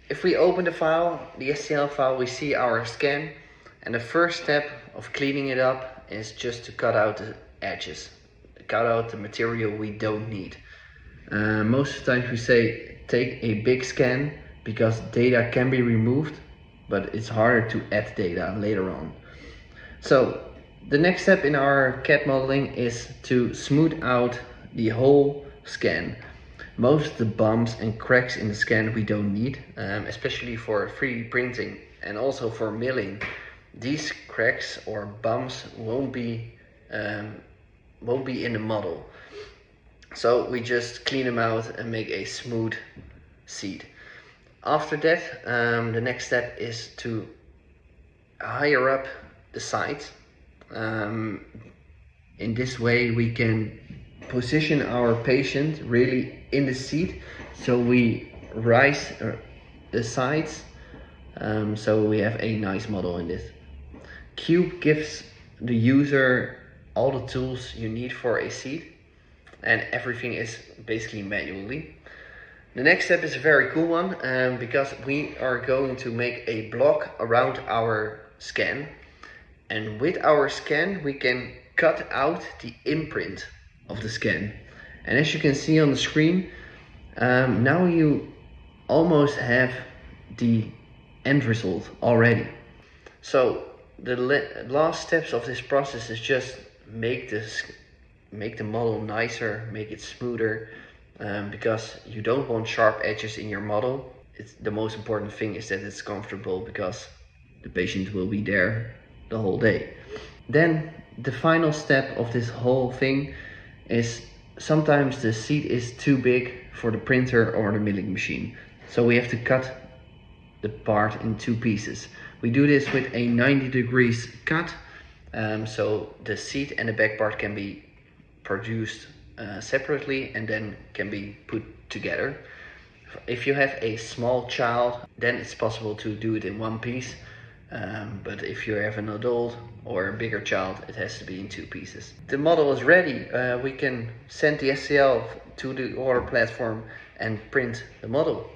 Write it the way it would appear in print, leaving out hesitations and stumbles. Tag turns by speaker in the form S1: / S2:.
S1: If we open the file, the STL file, we see our scan, and the first step of cleaning it up is just to cut out the edges, cut out the material we don't need. Most of the times we say take a big scan because data can be removed, but it's harder to add data later on. So the next step in our CAD modeling is to smooth out the whole scan. Most of the bumps and cracks in the scan we don't need, especially for 3D printing and also for milling. These cracks or bumps won't be in the model. So we just clean them out and make a smooth seat. After that, the next step is to higher up the sides. In this way we can position our patient really in the seat, so we rise the sides, so we have a nice model in this. Cube gives the user all the tools you need for a seat, and everything is basically manually. The next step is a very cool one, because we are going to make a block around our scan, and with our scan we can cut out the imprint of the scan. And as you can see on the screen, now you almost have the end result already. So the last steps of this process is just make the model nicer, make it smoother, because you don't want sharp edges in your model. The most important thing is that it's comfortable, because the patient will be there the whole day. Then the final step of this whole thing is sometimes the seat is too big for the printer or the milling machine. So we have to cut the part in two pieces. We do this with a 90 degrees cut, so the seat and the back part can be produced separately and then can be put together. If you have a small child, then it's possible to do it in one piece, but if you have an adult or a bigger child, it has to be in two pieces. The model is ready. We can send the STL to the order platform and print the model.